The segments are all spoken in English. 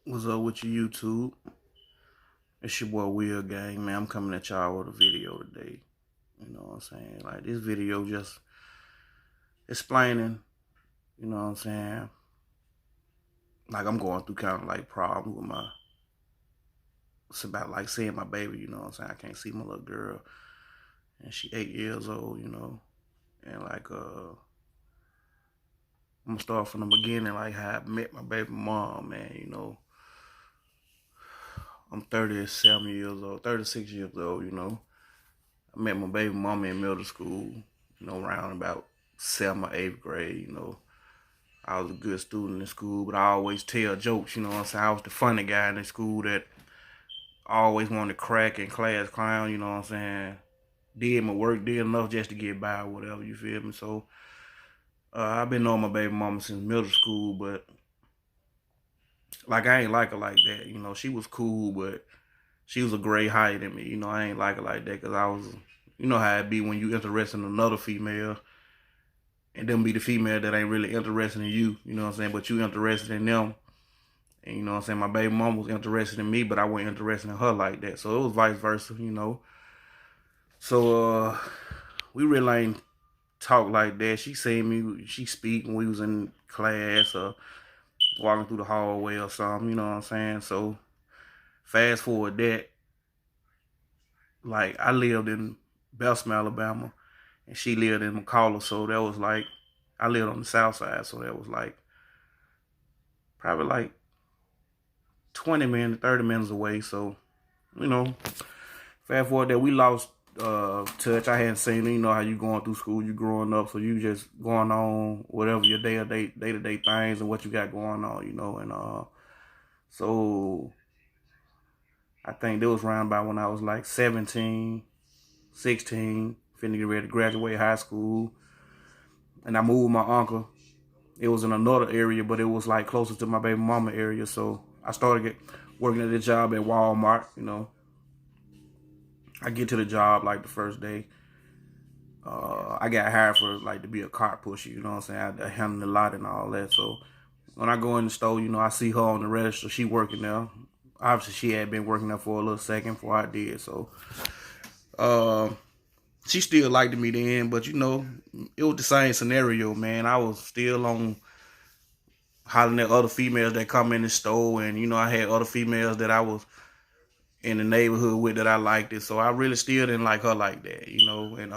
What's up with your YouTube? It's your boy Will Gang, man. I'm coming at y'all with a video today. You know what I'm saying? Like, this video just explaining, you know what I'm saying? Like, I'm going through kind of like problems with it's about like seeing my baby, you know what I'm saying? I can't see my little girl. And she 8 years old, you know? And like, I'm gonna start from the beginning, like how I met my baby mom, man, you know? I'm 37 years old, 36 years old, you know? I met my baby mama in middle school, you know, around about 7th or 8th grade, you know. I was a good student in school, but I always tell jokes, you know what I'm saying? I was the funny guy in the school that always wanted to crack in class clown, you know what I'm saying? Did my work, did enough just to get by or whatever, you feel me? So, I've been knowing my baby mama since middle school, but like I ain't like her like that, you know. She was cool, but she was a grade higher than me, you know. I ain't like her like that because I was, you know how it be when you interested in another female and them be the female that ain't really interested in you, you know what I'm saying? But you interested in them. And you know what I'm saying? My baby mom was interested in me, but I wasn't interested in her like that. So it was vice versa, you know. So we really ain't talk like that. She seen me, she speak when we was in class or walking through the hallway or something, you know what I'm saying? So fast forward that, like I lived in Bessemer, Alabama, and she lived in McCullough, so that was like, I lived on the south side, so that was like, probably like 20 minutes, 30 minutes away, so, you know, fast forward that we lost touch. I hadn't seen her. You know how you going through school, you growing up, so you just going on whatever your day-to-day things and what you got going on, you know, and so I think that was around about when I was like 17, 16, finna get ready to graduate high school, and I moved with my uncle. It was in another area, but it was like closer to my baby mama area. So I started working at the job at Walmart. You know, I get to the job like the first day. I got hired for like to be a cart pusher. You know what I'm saying? I handle the lot and all that. So when I go in the store, you know, I see her on the register. She working there. Obviously, she had been working there for a little second before I did. So uh, she still liked me then, but you know, it was the same scenario, man. I was still on hollering at other females that come in the store, and you know, I had other females that I was in the neighborhood with that I liked it. So I really still didn't like her like that, you know. And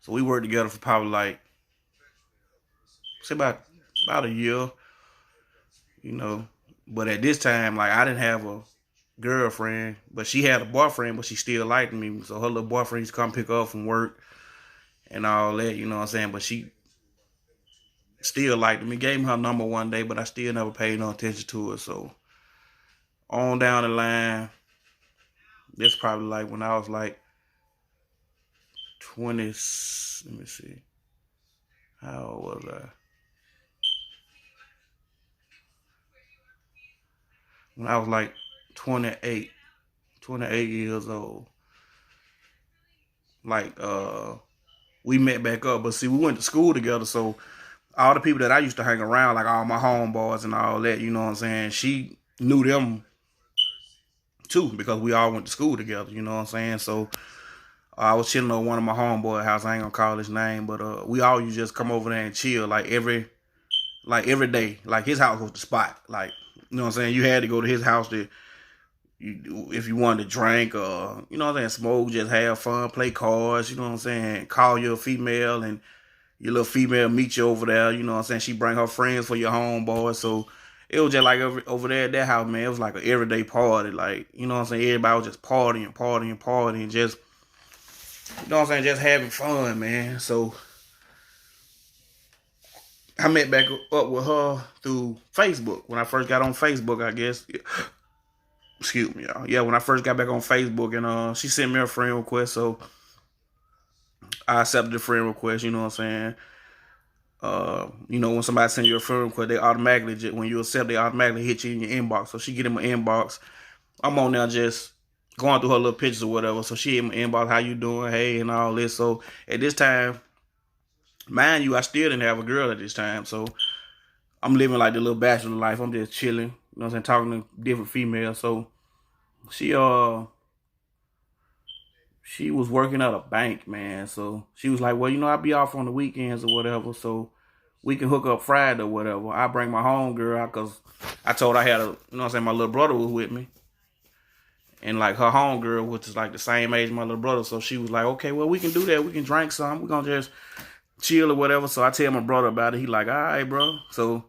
so we worked together for probably like, say about a year, you know. But at this time, like I didn't have a girlfriend, but she had a boyfriend, but she still liked me. So her little boyfriend used to come pick her up from work and all that, you know what I'm saying? But she still liked me. Gave me her number one day, but I still never paid no attention to her. So on down the line, this probably like when I was like 20, let me see, how old was I? When I was like 28, 28 years old. Like, we met back up, but see, we went to school together, so all the people that I used to hang around, like all my homeboys and all that, you know what I'm saying, she knew them too, because we all went to school together, you know what I'm saying, so I was chilling at one of my homeboy house. I ain't gonna call his name, but we all used to just come over there and chill like every day. Like his house was the spot. Like, you know what I'm saying? You had to go to his house if you wanted to drink or, you know what I'm saying, smoke, just have fun, play cards, you know what I'm saying? Call your female and your little female meet you over there, you know what I'm saying? She bring her friends for your homeboy. So it was just like over there at that house, man. It was like an everyday party. Like, you know what I'm saying? Everybody was just partying, just, you know what I'm saying, just having fun, man. So I met back up with her through Facebook. When I first got on Facebook, I guess. Excuse me, y'all. Yeah, when I first got back on Facebook, and she sent me a friend request, so I accepted the friend request. You know what I'm saying? You know, when somebody sends you a friend request, they automatically, when you accept, they automatically hit you in your inbox. So she get in my inbox. I'm on there just going through her little pictures or whatever. So she in my inbox, how you doing? Hey, and all this. So at this time, mind you, I still didn't have a girl at this time. So I'm living like the little bachelor life. I'm just chilling, know what I'm saying, talking to different females. So she she was working at a bank, man. So she was like, well, I'll be off on the weekends or whatever. So we can hook up Friday or whatever. I bring my home girl out because I told her I had my little brother was with me. And like her home girl, which is like the same age as my little brother. So she was like, okay, well, we can do that. We can drink some. We're going to just chill or whatever. So I tell my brother about it. He like, all right, bro. So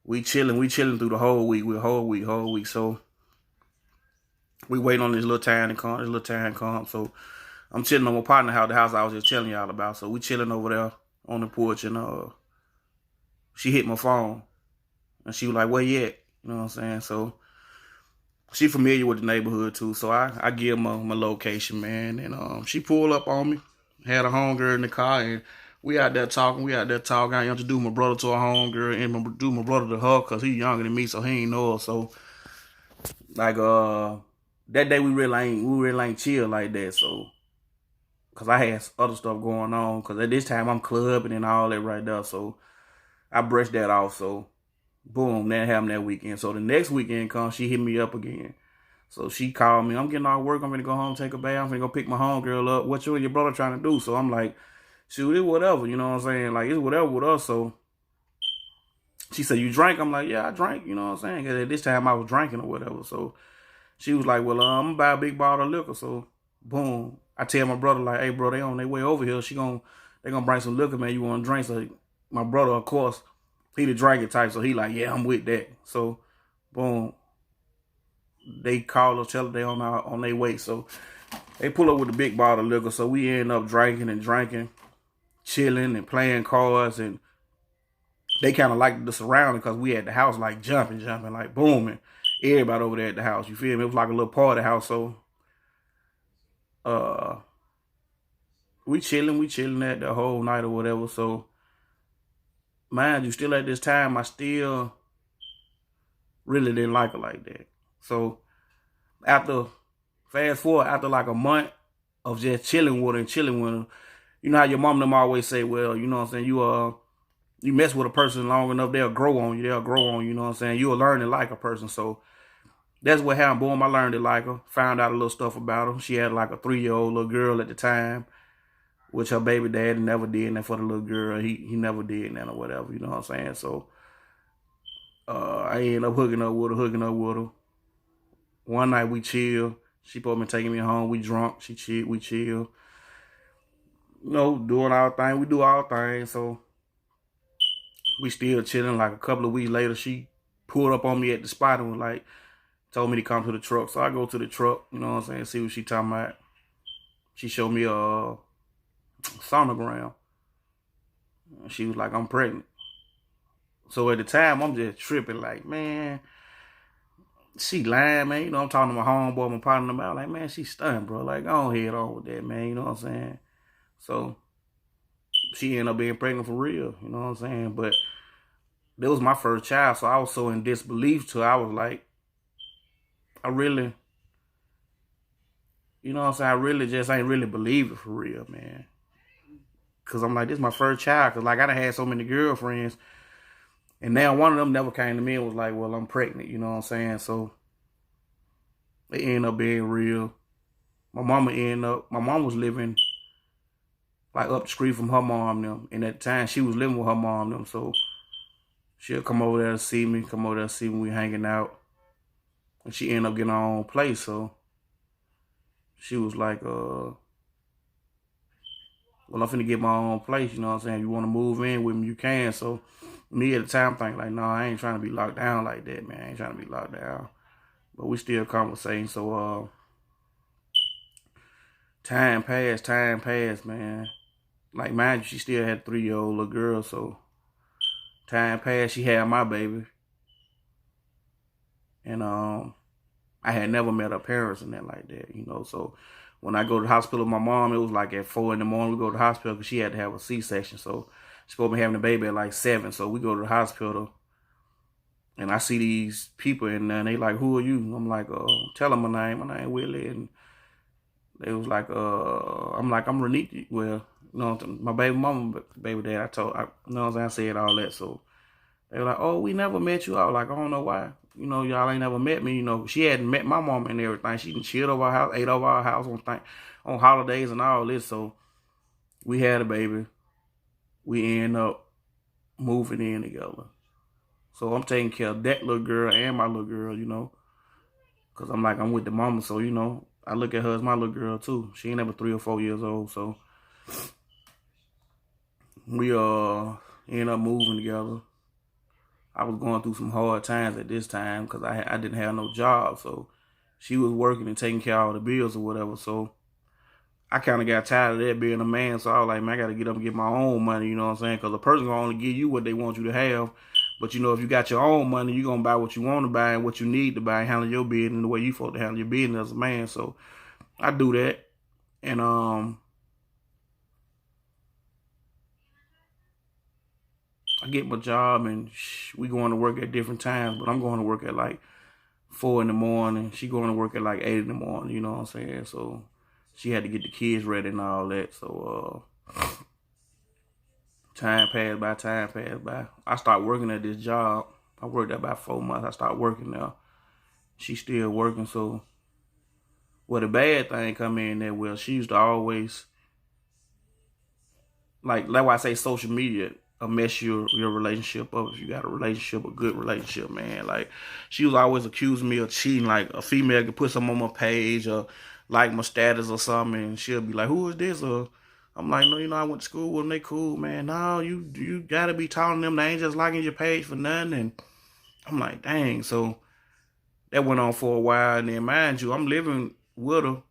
we chilling through the whole week. Whole week. So we waiting on this little time to come. So I'm chilling on my partner house, the house I was just telling y'all about. So we chilling over there on the porch, and she hit my phone. And she was like, where you at? You know what I'm saying? So she familiar with the neighborhood too. So I give my location, man. And she pulled up on me, had a homegirl in the car, and we out there talking. I introduced my brother to a homegirl and introduced my brother to her because he's younger than me, so he ain't know her. So like that day we really ain't chill like that. So because I had other stuff going on, because at this time I'm clubbing and all that right there. So I brushed that off. So boom, that happened that weekend. So the next weekend comes, she hit me up again. So she called me. I'm getting off work. I'm going to go home, take a bath. I'm going to go pick my homegirl up. What you and your brother trying to do? So I'm like, shoot, it's whatever. You know what I'm saying? Like, it's whatever with us. So she said, you drank? I'm like, yeah, I drank. You know what I'm saying? Because at this time I was drinking or whatever. So she was like, well, I'm going to buy a big bottle of liquor. So boom. I tell my brother, like, hey, bro, they on their way over here. They going to bring some liquor, man. You want to drink? So my brother, of course, he the drinking type. So he like, yeah, I'm with that. So boom. They call us, tell her they on their way. So they pull up with a big bottle of liquor. So we end up drinking, chilling and playing cards. And they kind of liked the surrounding because we had the house like jumping, like booming. Everybody over there at the house, you feel me? It was like a little party house. So we chilling that the whole night or whatever. So mind you, still at this time, I still really didn't like her like that. So fast forward, after like a month of just chilling with her, you know how your mom and them always say, well, you know what I'm saying, you mess with a person long enough, they'll grow on you, you know what I'm saying? You'll learn to like a person. So that's what happened. Boom, I learned to like her, found out a little stuff about her. She had like a 3-year-old little girl at the time, which her baby dad never did that for the little girl. He never did that or whatever, you know what I'm saying? So I ended up hooking up with her. One night we chill. She supposed to be taking me home. We drunk. We chill. You know, doing our thing. We do our thing. So we still chilling. Like a couple of weeks later, she pulled up on me at the spot and was like, told me to come to the truck. So I go to the truck, you know what I'm saying, see what she talking about. She showed me a sonogram. She was like, I'm pregnant. So at the time, I'm just tripping like, man, she lying, man. You know, I'm talking to my homeboy, my partner about, like, man, she stunned, bro. Like, go head on with that, man. You know what I'm saying? So she ended up being pregnant for real. You know what I'm saying? But that was my first child, so I was so in disbelief to her. I was like, I really, you know what I'm saying? I really just ain't really believe it for real, man. Because I'm like, this is my first child. Because, like, I done had so many girlfriends. And now one of them never came to me and was like, well, I'm pregnant. You know what I'm saying? So it ended up being real. My mom was living like up the street from her mom and them. And at the time, she was living with her mom and them. So she'll come over there to see me, we hanging out. And she ended up getting her own place. So she was like, well, I'm finna get my own place, you know what I'm saying? If you want to move in with me, you can. So me at the time thinking like, no, I ain't trying to be locked down like that, man. I ain't trying to be locked down. But we still conversating. So time passed, man. Like, mind you, she still had a 3-year-old little girl. So time passed, she had my baby. And I had never met her parents and that like that, you know. So when I go to the hospital with my mom, it was like at 4 in the morning. We go to the hospital because she had to have a C-section. So she's supposed to be having a baby at like 7. So we go to the hospital. And I see these people and they like, who are you? I'm like, tell them my name. My name Willie. And they was like, I'm like, I'm Renita. Well, you know, my baby mama, baby dad, you know what I'm saying? I said all that. So They were like, oh, we never met you. I was like, I don't know why. You know, y'all ain't never met me. You know, she hadn't met my mom and everything. She done chilled over our house, ate over our house on holidays and all this. So we had a baby. We end up moving in together. So I'm taking care of that little girl and my little girl, you know, because I'm with the mama. So, you know, I look at her as my little girl too. She ain't ever 3 or 4 years old. So we end up moving together. I was going through some hard times at this time because I didn't have no job. So she was working and taking care of all the bills or whatever. So I kind of got tired of that being a man. So I was like, man, I got to get up and get my own money. You know what I'm saying? Because a person going to only give you what they want you to have. But, you know, if you got your own money, you're going to buy what you want to buy and what you need to buy and handle your business the way you supposed to handle your business as a man. So I do that. And I get my job and we going to work at different times. But I'm going to work at like 4 in the morning. She going to work at like 8 in the morning. You know what I'm saying? So she had to get the kids ready and all that. So time passed by. I started working at this job. I worked there about 4 months. I started working there. She's still working. So, well, the bad thing come in that, well, she used to always, like why I say social media mess your relationship up if you got a relationship, a good relationship, man. Like, she was always accusing me of cheating. Like, a female could put something on my page or like my status or something, and she'll be like, who is this? Or I'm like, no, you know, I went to school with them. They cool, man. No, you gotta be telling them they ain't just liking your page for nothing. And I'm like, dang. So that went on for a while. And then, mind you, I'm living with her.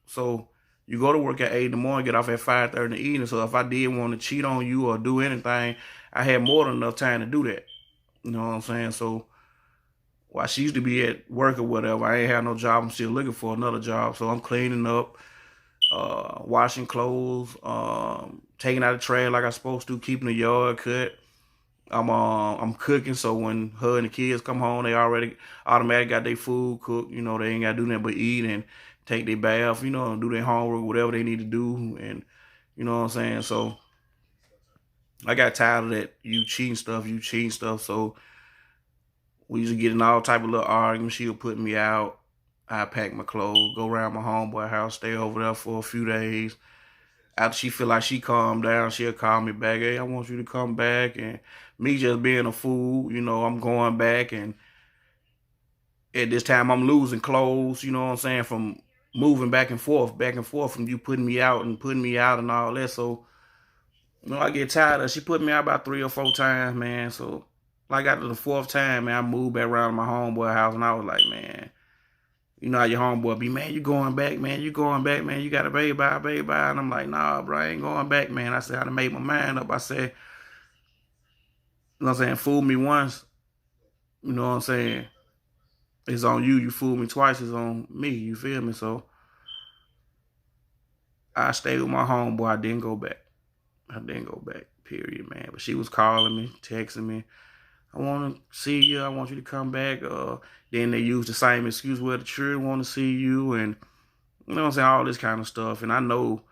So you go to work at 8 in the morning, get off at 5:30 in the evening. So if I did want to cheat on you or do anything, I had more than enough time to do that. You know what I'm saying? So while she used to be at work or whatever, I ain't had no job. I'm still looking for another job. So I'm cleaning up, washing clothes, taking out the trash like I'm supposed to, keeping the yard cut. I'm cooking, so when her and the kids come home, they already automatically got their food cooked. You know, they ain't got to do nothing but eat and take their bath, you know, and do their homework, whatever they need to do. And you know what I'm saying? So I got tired of that you cheating stuff. So we used to get in all type of little arguments. She'll put me out. I pack my clothes, go around my homeboy house, stay over there for a few days. After she feel like she calmed down, she'll call me back. Hey, I want you to come back. And me just being a fool, you know, I'm going back. And at this time, I'm losing clothes, you know what I'm saying, from moving back and forth from you putting me out and all that. So, you know, I get tired of She put me out about 3 or 4 times, man. So, like after the 4th time, man, I moved back around to my homeboy house. And I was like, man, you know how your homeboy be, man, you going back, man. You got a baby by. And I'm like, nah, bro, I ain't going back, man. I said, I done made my mind up. I said, you know what I'm saying, fool me once, you know what I'm saying, it's on you. You fool me twice, it's on me. You feel me? So I stayed with my homeboy. I didn't go back, period, man. But she was calling me, texting me. I want to see you. I want you to come back. Then they use the same excuse, well, the children want to see you. And you know what I'm saying? All this kind of stuff. And I know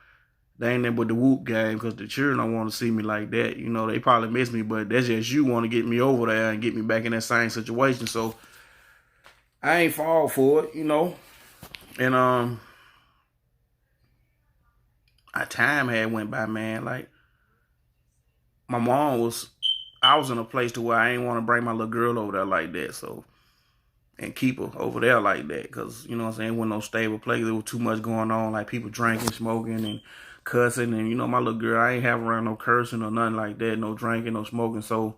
they ain't nothing but the whoop game because the children don't want to see me like that. You know, they probably miss me, but that's just you want to get me over there and get me back in that same situation. So I ain't fall for it, you know. And our time had went by, man. Like my mom was, I was in a place to where I ain't want to bring my little girl over there like that. So and keep her over there like that. Because, you know what I'm saying, it wasn't no stable place. There was too much going on, like people drinking, smoking, and cussing. And, you know, my little girl, I ain't have around no cursing or nothing like that, no drinking, no smoking. So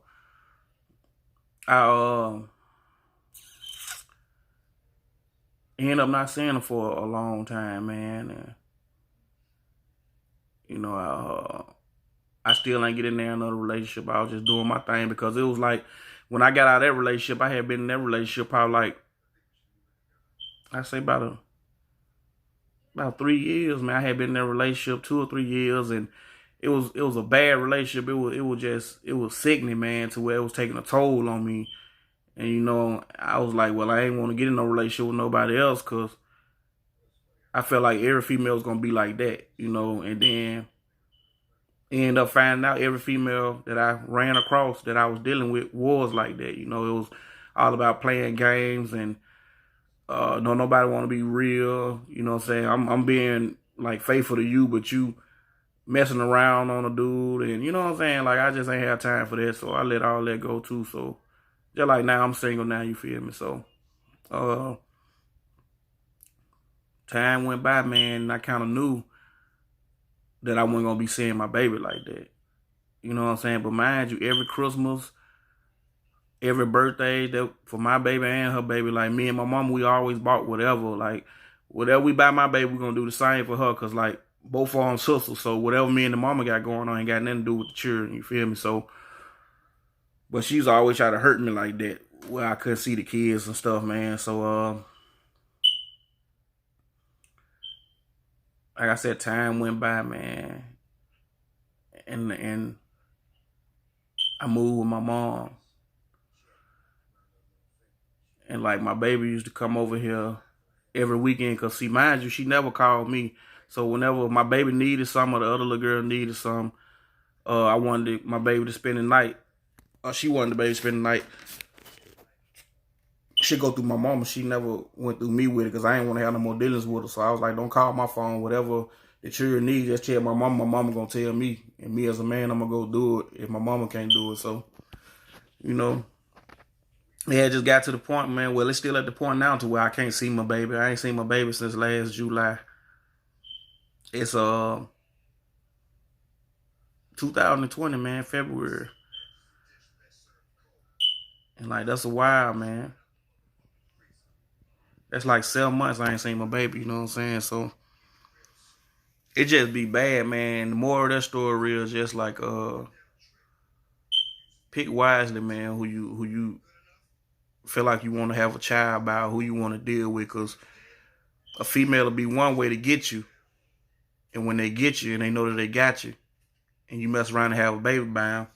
I ended up not seeing her for a long time, man. And, you know, I still ain't get in there another relationship. I was just doing my thing because it was like, when I got out of that relationship, I had been in that relationship probably like, I say about 3 years, man. I had been in a relationship 2 or 3 years, and it was a bad relationship. It was sickening, man, to where it was taking a toll on me. And you know, I was like, well, I ain't want to get in no relationship with nobody else because I felt like every female was gonna be like that, you know. And then End up finding out every female that I ran across that I was dealing with was like that. You know, it was all about playing games and no nobody want to be real. You know what I'm saying? I'm being like faithful to you, but you messing around on a dude, and you know what I'm saying? Like I just ain't have time for that, so I let all that go too. So just like now I'm single now, you feel me? So time went by, man, and I kind of knew that I wasn't gonna be seeing my baby like that. You know what I'm saying? But mind you, every Christmas, every birthday that for my baby and her baby, like me and my mom, we always bought whatever. Like whatever we buy my baby, we're gonna do the same for her, cause like both of them sisters. So whatever me and the mama got going on ain't got nothing to do with the children. You feel me? So, but she's always tried to hurt me like that, where I couldn't see the kids and stuff, man. So like I said, time went by, man, and I moved with my mom. And like my baby used to come over here every weekend, cause see, mind you, she never called me. So whenever my baby needed some or the other little girl needed some, I wanted my baby to spend the night. She wanted the baby to spend the night. She'd go through my mama. She never went through me with it, cause I ain't want to have no more dealings with her. So I was like, don't call my phone. Whatever the children need, just tell my mama. My mama gonna tell me, and me as a man, I'm gonna go do it if my mama can't do it. So you know. Yeah, it just got to the point, man. Well, it's still at the point now to where I can't see my baby. I ain't seen my baby since last July. It's 2020, man, February. And like that's a while, man. That's like 7 months I ain't seen my baby, you know what I'm saying? So it just be bad, man. The more of that story is just like pick wisely, man, who you feel like you want to have a child by, who you want to deal with, cause a female will be one way to get you. And when they get you and they know that they got you, and you mess around and have a baby by them,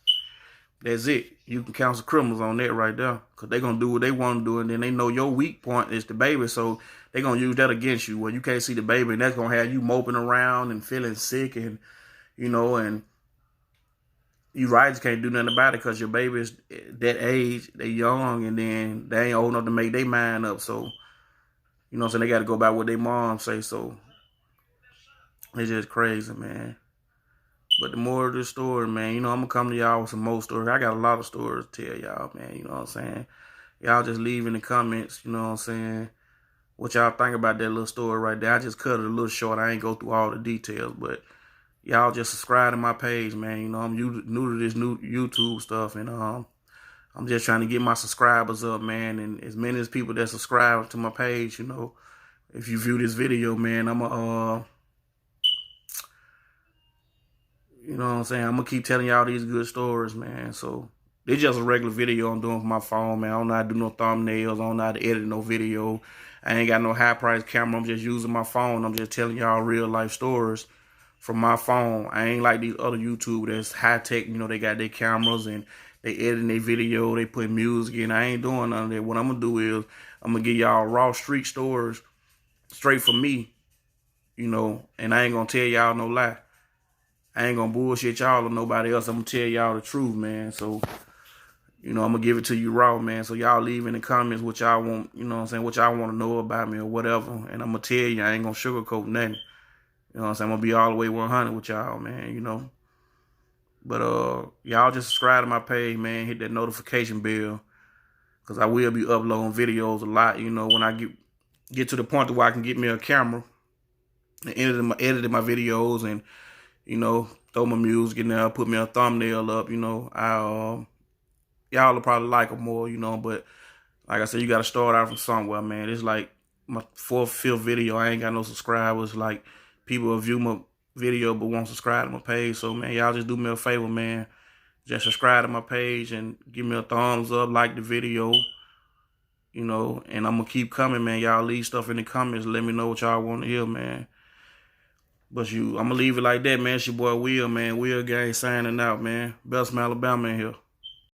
that's it. You can counsel criminals on that right there. Because they're going to do what they want to do, and then they know your weak point is the baby, so they're going to use that against you. Well, you can't see the baby, and that's going to have you moping around and feeling sick, and, you know, and you rights can't do nothing about it because your baby is that age, they young, and then they ain't old enough to make their mind up. So, you know what I'm saying? They got to go by what their mom say, so it's just crazy, man. But the more of the story, man, you know, I'm going to come to y'all with some more stories. I got a lot of stories to tell y'all, man, you know what I'm saying? Y'all just leave in the comments, you know what I'm saying, what y'all think about that little story right there. I just cut it a little short. I ain't go through all the details, but y'all just subscribe to my page, man. You know, I'm new to this new YouTube stuff, and I'm just trying to get my subscribers up, man, and as many as people that subscribe to my page, you know, if you view this video, man, I'm a you know what I'm saying? I'm going to keep telling y'all these good stories, man. So, it's just a regular video I'm doing for my phone, man. I don't know how to do no thumbnails. I don't know how to edit no video. I ain't got no high-priced camera. I'm just using my phone. I'm just telling y'all real-life stories from my phone. I ain't like these other YouTubers that's high-tech. You know, they got their cameras and they editing their video. They put music in. I ain't doing none of that. What I'm going to do is I'm going to give y'all raw street stories straight from me, you know, and I ain't going to tell y'all no lie. I ain't gonna bullshit y'all or nobody else. I'm gonna tell y'all the truth, man. So, you know, I'm gonna give it to you raw, man. So y'all leave in the comments what y'all want, you know what I'm saying, what y'all want to know about me or whatever. And I'm gonna tell you, I ain't gonna sugarcoat nothing. You know what I'm saying? I'm gonna be all the way 100 with y'all, man, you know. But y'all just subscribe to my page, man. Hit that notification bell. Cause I will be uploading videos a lot, you know, when I get to the point where I can get me a camera and edit my videos and, you know, throw my music in there, put me a thumbnail up, you know. Y'all will probably like them more, you know, but like I said, you got to start out from somewhere, man. It's like my 4th, 5th video. I ain't got no subscribers. Like, people will view my video but won't subscribe to my page. So, man, y'all just do me a favor, man. Just subscribe to my page and give me a thumbs up, like the video, you know, and I'm going to keep coming, man. Y'all leave stuff in the comments. Let me know what y'all want to hear, man. But I'm going to leave it like that, man. It's your boy Will, man. Will Gang signing out, man. Bessemer, Alabama in here.